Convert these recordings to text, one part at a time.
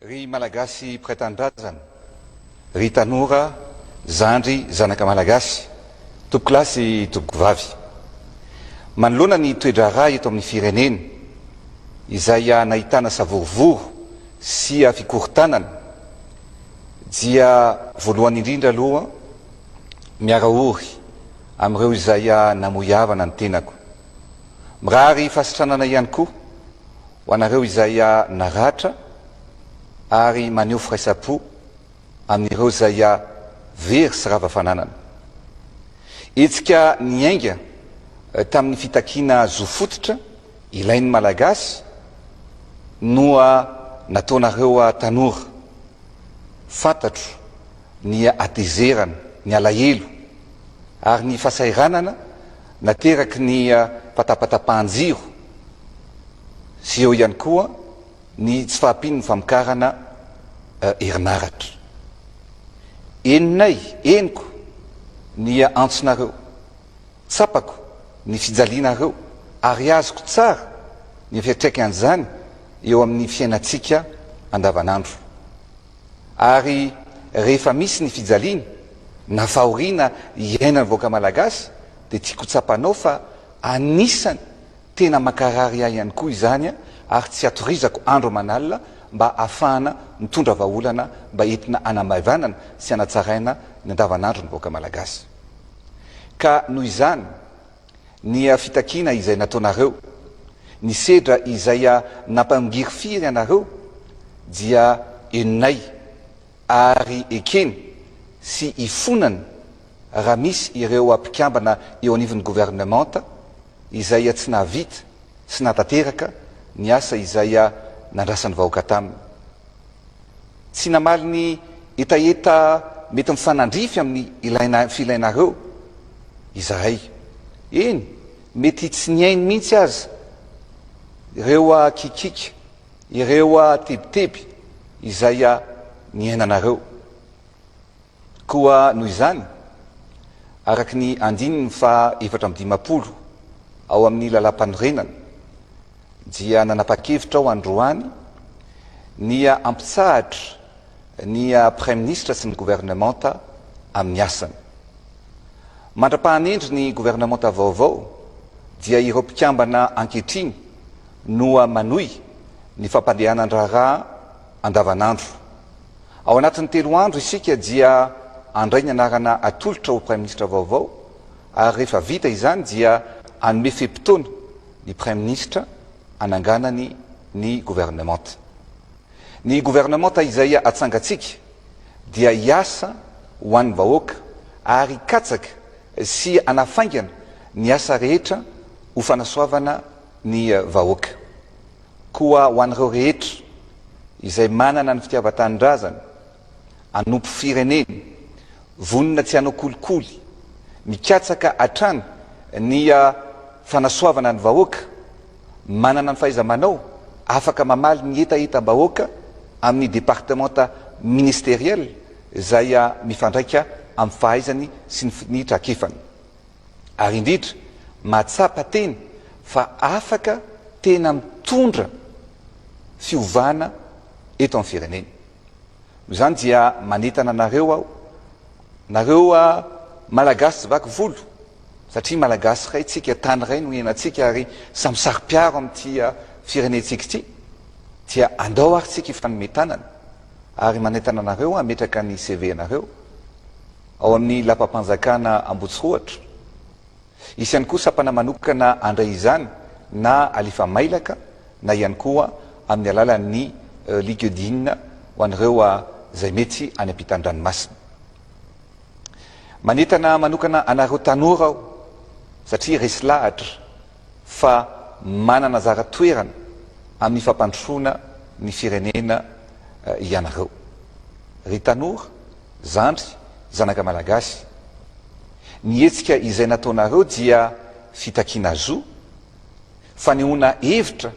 Ry malagasy prêtandrazana, ry tanora, zandry, zanaka malagasy, tompoko lahy sy tompoko vavy. Manoloana ny toedrara eto amin'ny firenena, izay nahitana savorovoro sy fikorontanana, dia voalohany indrindra aloha miaraory amin'ireo izay namoiavana ny tenako. Mirary fasitranana ihany koa ho anareo izay naratra ary maneho firaisapo amin'ireo izay very sy rava-fananana. Etsika niainga tamin'ny fitakiana zo fototra ilain'ny malagasy noa nataonareo tanora fantatro ny atezerana, ny alahelo ary ny fasairanana nateraky ny patapatapahan-jiro sy eo ihany koa ny tsy fahampiny ny famokarana herinaratra. Eninay, eniko ny antsonareo, tsapako ny fijalianareo ary azoko tsara ny fiantraikan'izany eo amin'ny fiainantsika andavanandro. Ary rehefa misy ny fijaliana na fahoriana iainany vahoaka malagasy dia tiako tsapanao fa anisany tena makarary ahy ihany koa izany ary tsy atorizako andro aman'alina mba ahafahana mitondra vahaolana mba entina anamavanana sy anatsaraina ny andavanandro ny vahoaka malagasy. Ka noho izany ny fitakiana izay nataonareo, ny sedra izay nampamgiry firy anareo dia eninay ary ekeny sy ifonana raha misy ireo mpikambana eo anivon'ny gouvernemanta izay tsy nahavita sy natateraka ny asa izay nandrasan'ny vahoaka taminy. Tsy namaly ny etaeta mety mifanandrify amin'ny filainareo izahay. Eny, mety tsy niainy mihitsy aza ireo kikika, ireo tebiteby izay niainanareo. Koa noho izany, araky ny andininy fa 750 ao amin'ny lalam-panorenana dia nanapa-kevitra ao androany ny ampitsahatra ny premier ministre sy ny gouvernemanta amin'ny asany. Mandra-pahanendry ny gouvernemanta vaovao dia ireo mpikambana ankehitriny no manohy ny fampandehanan-draharaha andavanandro. Ao anatin'ny 3 andro isika dia andray ny anarana atolotra ho premier ministre vaovao ary rehefa vita izany dia anome fe-potoana ny premier ministre ananganany ny gouvernemanta. Ny gouvernemanta izay atsangatsika dia hiasa ho an'ny vahoaka ary katsaka sy anafaingana ny asa rehetra ho fanasoavana ny vahoaka. Koa ho an'ireo rehetra izay manana ny fitiavan-tanindrazana, anompo firenena, vonina tsy hanao kolikoly, mikatsaka hatrany ny fanasoavana ny vahoaka, manana ny fahaiza-manao, afaka mamaly ny etaetam-bahoaka amin'ny departemanta ministeriel izay mifandraika amin'ny fahaizany sy ny trakefany. Ary indrindra mahatsapa teny fa afaka tena mitondra fiovana eto amin'ny firenena. Izany dia manetana anareo aho, nareo malagasy tsy vaky volo, satria malagasy ray tsika, tany ray no iainantsika ary samy sari-piaro amin'ity firenentsika ity, dia andao ary tsika ifanometanana ary manetana anareo ametraka ny CV anareo ao amin'ny lapam-panjakana Ambotsirohatra. Isy ihany koa sapana manokana andray izany na alifa mailaka na ihany koa amin'ny alalan'ny LinkedIn ho an'ireo izay mety any ampitan-dranomasina. Manetana manokana anareo tanora aho satria resy lahatra fa manana zara toerana amin'ny fampandrosoana ny firenena ianareo. Ry tanora, zandry, zanaka malagasy, ny hetsika izay nataonareo dia fitakiana zo, fanehoana hevitra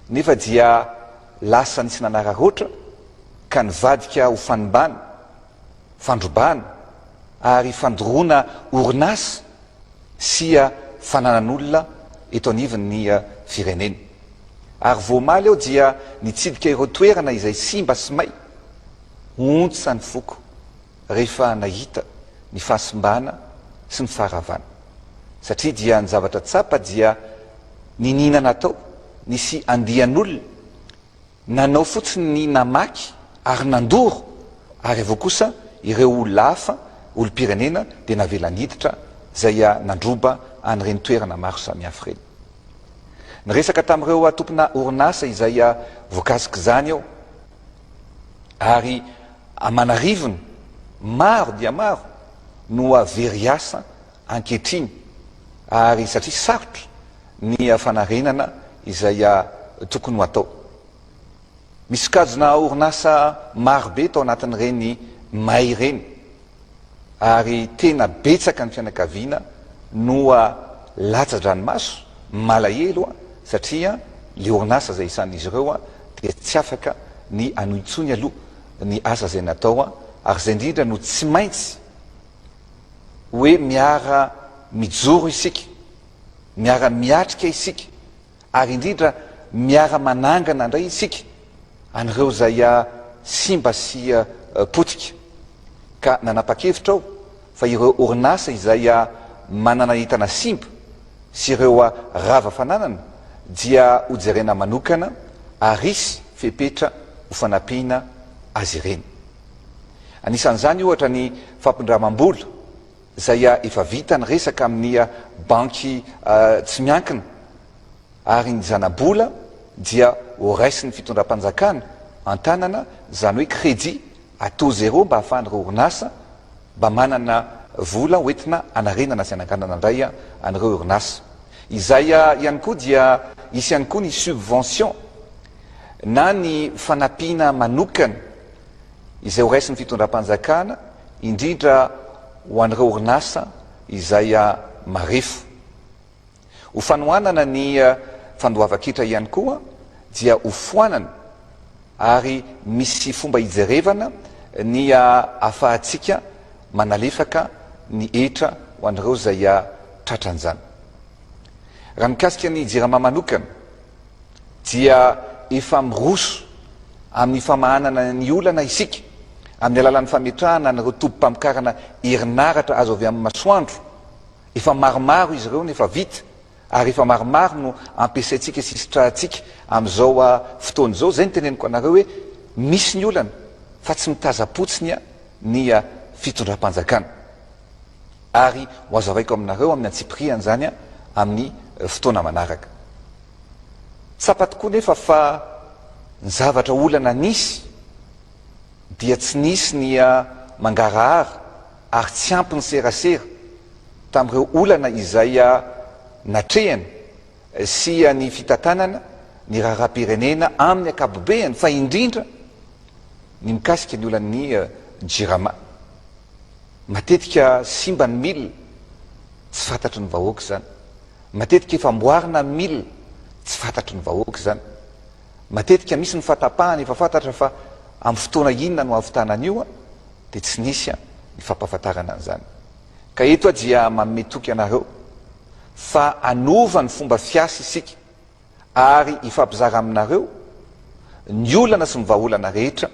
nefa dia lasa nisy nanararoatra ka nivadika ho fanimbana, fandrobana ary fandoroana orinasa sy fananan'olona eto anivon'ny firenena. ary voamaly eo dia nitsidika ireo toerana izay simba sy may ontsa ny foko rehefa nahita ny fahasimbana sy ny faharavana satria dia ny zavatra tsapa dia nininana tao nisy andian'olona nanao fotsiny ny namaky ary nandoro ary avao kosa ireo olona hafa olom-pirenena dia navela niditra zay nandroba an'ireny toerana maro samihafa ireny. Niresaka tamin'ireo tompona orinasa izay voakasiky zany ao ary amanarivony maro dia maro no very asa ankehitriny ary satria sarotra ny fanarenana izay tokony ho atao. Misy kajona orinasa marobe tao anatin'ireny may ireny ary tena betsaka ny fianakaviana no latsa-dranomaso malahelo satria le orinasa zay isan'izy ireo dia tsy afaka ny anointsony aloha ny asa zay natao ary zay indrindra no tsy maintsy hoe miara mijoro isika, miara miatrika isika ary indrindra miara manangana indray isika an'ireo zay simba sy potika. Ka nanapa-kevitra ao fa ireo orinasa izay manana entana simba sy ireo rava fananana dia hojerena manokana ary isy fepetra ho fanampiana azy ireny. Anisan'izany ohatra ny fampindramam-bola zay efa vita ny resaka amin'ny banky tsy miankina ary ny zana-bola dia ho raisin'ny fitondram-panjakana an-tanana zany hoe crédit atao zéro mba ahafahan'ireo orinasa mba manana vola hoentina anarenana sy anakanana indray an'ireo orinasa. Izay ihany koa dia isy ihany koa ny subvention na ny fanampiana manokana izay ho raisin'ny fitondram-panjakana indrindra ho an'ireo orinasa izay marefo. Ho fanohanana ny fandoava-kitra ihany koa dia ho foanana ary misy fomba hijerevana ny ahafahantsika manalefaka ny etra ho an'ireo zay tratran'izany. Raha mikasika ny jirama manokana dia efa miroso amin'ny famahanana ny olana isika amin'ny alalan'ny fametrahana n'ireo tompo-pamokarana herinaratra azo avy amin'ny masoandro. Efa maromaro izy ireo nefa vita ary efa maromaro no ampiasaintsika sisitrahantsika amin'izao fotoana izao. Zay ny teneniko anareo hoe misy ny olana fa tsy mitazapotsiny ny fitondram-panjakana ary ho azavaiko aminareo amin'ny antsipriany zany amin'ny fotoana manaraka. Tsapa tokoa nefa fa ny zavatra olana nisy dia tsy nisy ny mangarahara ary tsy ampy ny serasera tamin'ireo olana izay natrehany sy ny fitantanana ny raharam-pirenena amin'ny ankapobeny fa indrindra ny mikasika ny olan'ny jirama. Matetika simba ny milina tsy fantatry ny vahoaka zany, matetika efa amboarina milina tsy fantatry ny vahoaka zany, matetika misy ny fatapahana efa fantatra fa amin'ny fotoana inona no ahavitana an'io dia tsy nisy ny fampahafantarana an'izany. Ka eto dia manome toky anareo fa anova ny fomba fiasa isika ary hifampizara aminareo ny olana sy ny vahaolana rehetra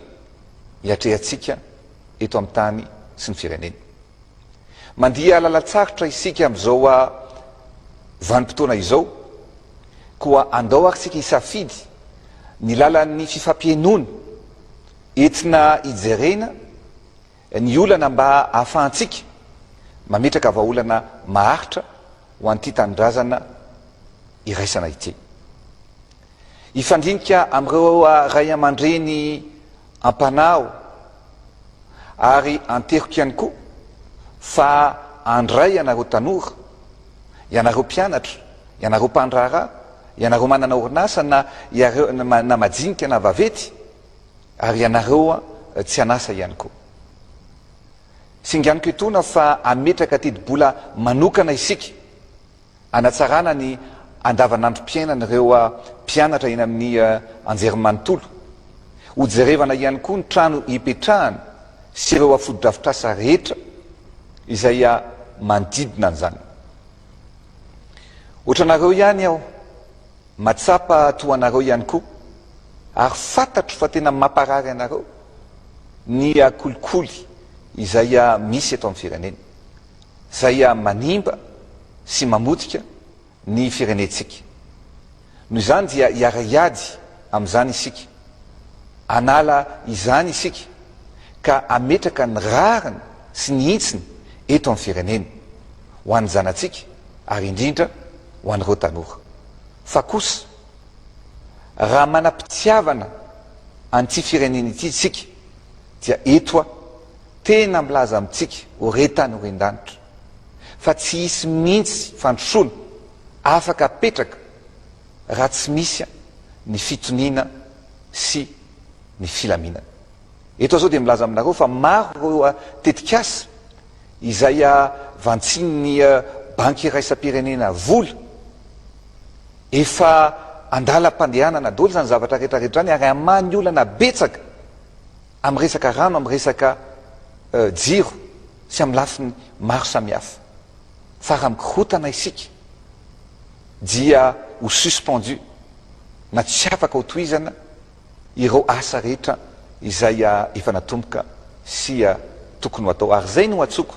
hiatrehantsika eto amin'ny tany sy ny firenena. Mandiha lalatsarotra isika amin'izao vanim-potoana izao koa andao ary isika hisafidy ny lalan'ny fifampienoana entina hijerena ny olana mba ahafahantsika mametraka vahaolana maharitra ho an'ity tanindrazana iraisana ity. Hifandinika amin'ireo ray aman-dreny ampanao ary anteriko ihany koa fa andray ianareo tanora, ianareo mpianatra, ianareo mpandraharaha, ianareo manana orinasa na majinika na vavety ary ianareo tsy anasa ihany koa. Singaniko etona fa ametraka tedi-bola manokana isika anatsarana ny andavanandrom-piainana ireo mpianatra eny amin'ny anjerimanontolo, hojerevana ihany koa ny trano hipetrahana sy ireo afodi-drafitrasa rehetra izay manodidina an'izany. Ohatranareo ihany aho matsapa toanareo ihany koa ary fantatro fa tena mamparary anareo ny kolikoly izay misy eto amin'ny firenena, izay manimba sy mamotika ny firenentsika. Noho izany dia hiara-hiady amin'izany isika, anala izany isika ka ametraka ny rariny sy ny hitsiny eto amin'ny firenena ho an'ny zanatsika ary indrindra ho an'ireo tanora. Fa kosa raha manam-pitiavana an'ity firenena ity isika dia etoa tena milaza amintsika horetany horen-danitra fa tsy hisy mihitsy fandrosoana afaka apetraka raha tsy misy ny fitoniana sy ny filaminana. Eto zao dia milaza aminareo fa maro ireo tetikasa izay vantsinin'ny banky iraisam-pirenena vola efa andalam-pandehanana daholo zany zavatra rehetrarehetra any ary amany olana betsaka amin'ny resaka rano, amin'ny resaka jiro sy amin'ny lafiny maro samihafa. Fa raha mikorotana isika dia ho suspendu na tsy afaka ho tohizana ireo asa rehetra izay efa natomboka sy tokony ho atao. Ary zay no atsoko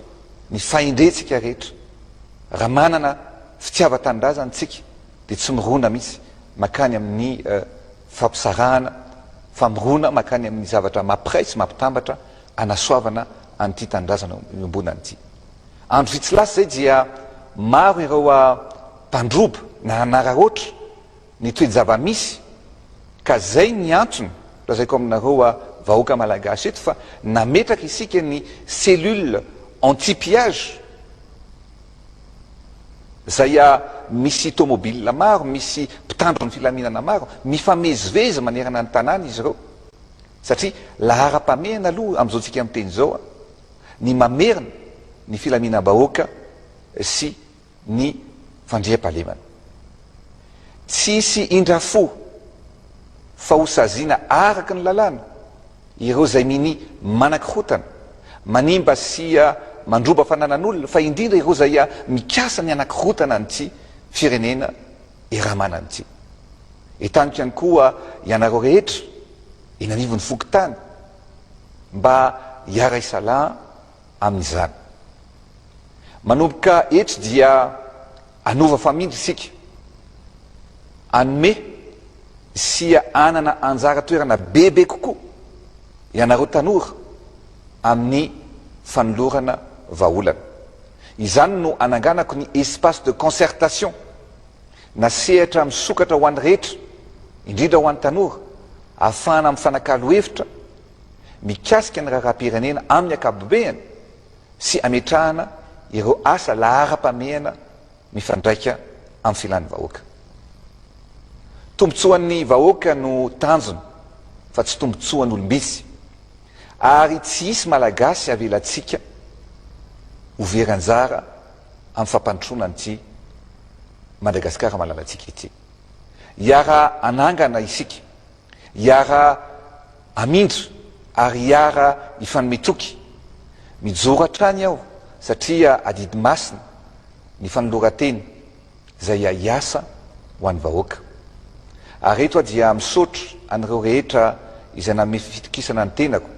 ny faindrentsika rehetra raha manana fitiava-tanindrazana tsika dia tsy mirona mihitsy makany amin'ny fampisarahana, fa mirona makany amin'ny zavatra mampiray sy mampitambatra anasoavana an'ity tanindrazana iombonana ity. Andro vitsilasy zay dia maro ireo mpandroba na anararoatra ny toe-java-misy ka zay ny antony lazaiko aminareo vahoaka malagasy eto fa nametraka isika ny cellule anti-pillage zay misy tomobile maro, misy mpitandro ny filaminana maro, mifamezivezy manerana ny tanàna izy ireo satria lahara-pamehana aloha amin'izao tsika amin'ny teny zao ny mamerina ny filaminam-bahoaka sy ny fandriam-pahalemana. Tsisy indrafo fa hosaziana araka ny lalàna ireo zay mini manankirotana manimba sy mandroba fananan'olona, fa indrindra ireo zay mikasa ny anankirotana an'ity firenena iramanana ity. Etaniko ihany koa ianareo rehetra eny anivon'ny fokontany mba hiara-isalahy amin'izany. Manomboka eto dia anova famindry isika, anome sy anana anjara toerana bebe kokoa ianareo tanora amin'ny fanolorana vahaolana. Izany no ananganako ny espace de concertation na sehatra misokatra ho an'ny rehetra indrindra ho an'ny tanora ahafahana mifanakalo hevitra mikasika ny raharaham-pirenena amin'ny akapobeany sy ametrahana ireo asa lahara-pamehana mifandraika amin'ny filan'ny vahoaka. Tombotsoan'ny vahoaka no tanjona fa tsy tombotsoan'olom-bitsy, ary tsy hisy malagasy avelantsika overanjara amin'ny fampandrosoana an'ity Madagasikara malalantsika ity. Hiara anangana isika, hiara amindra ary hiara hifanometoky, mijoro hatrany aho satria adidy masina ny fanoloran-teny zay hiasa ho an'ny vahoaka. Ary eto dia misaotra an'ireo rehetra izay nanome fitokisana ny tenako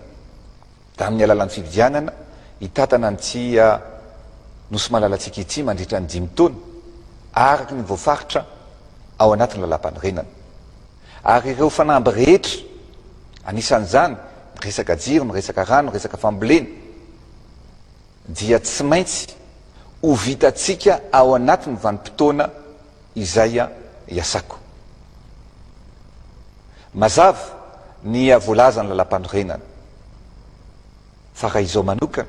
tamin'ny alalan'ny fividianana hitatana an'ity nosy malalantsika ity mandritra ny 5 taona araka ny voafaritra ao anatin'ny lalam-panorenana. Ary ireo fanamby rehetra anisan'izany resaka jiro, resaka rano, resaka fambolena dia tsy maintsy ho vitatsika ao anatin'ny vanim-potoana izay hiasako. Mazava ny voalazany lalam-panorenana fa raha izao manokana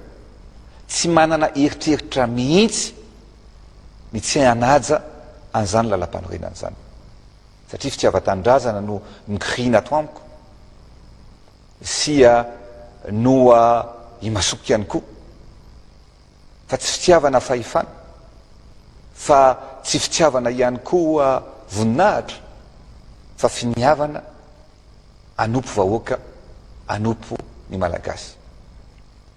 tsy manana eritreritra mihitsy ny tsy hanaja an'izany lalam-panorenana zany satria fitiava-tanindrazana no mikirina ato amiko sy no himasoky ihany koa, fa tsy fitiavana fahefana fa tsy fitiavana ihany koa voninahitra fa finiavana anompo vahoaka, anompo ny malagasy.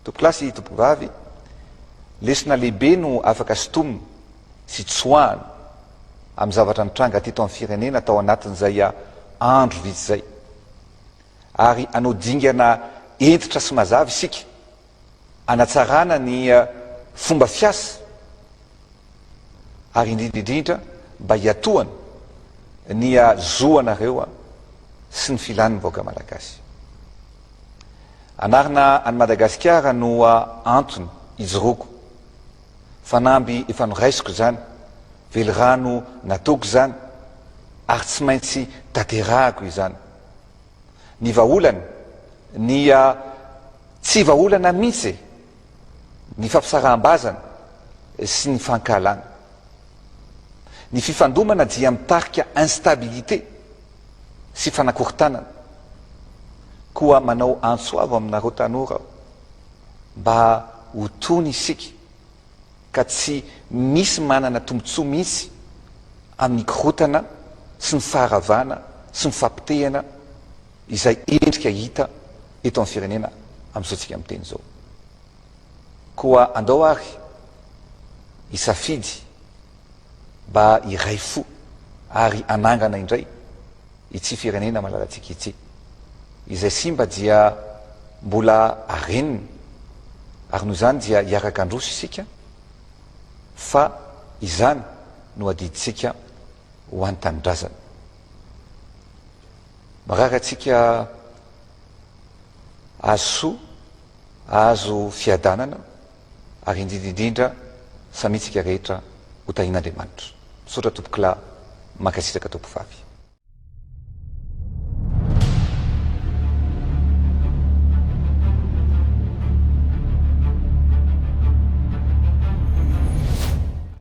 Tompo-klasy, tompo-vavy, lesona lehibe no afaka sitomina sy tsoahana amin'ny zavatra nitranga teto amin'ny firenena tao anatin'izay andro vitsy zay, ary anao dingana entitra sy mazava isika anatsarana ny fomba fiasa ary indrindrindrindra mba hiatohana ny zoanareo sy ny filan'ny vahoaka malagasy. Anarina any Madagasikara no antony ijoroako, fanamby efa noraisiko zany, velirano nataoko zany, ary tsy maintsy tanterahako izany. Ny vahaolana, ny tsy vahaolana mihitsy, ny fampisaraham-bazana sy ny fankalana. Ny fifandomana dia mitarika instabilité sy fanakorontanana. Koa manao antsoavo aminareo tanora mba ho tony isika ka tsy misy manana tombotsoa mihitsy amin'ny korotana sy ny faharavana sy ny fampitehana izay endrika hita eto amin'ny firenena amin'izao tsika miteny izao. Koa andao ary hisafidy mba hiray fo ary anangana indray ity firenena malalatsika ity, izay simba dia mbola arenina, ary noho izany dia hiaraka androso isika fa izany no adiditsika ho an'ny tanindrazana. Maraka atsika azo soa, azo fiadanana, ary indrindrindrindra samitsika rehetra ho tahin'Andriamanitra. Misaotra tompokila, mankasitraka tompofavy.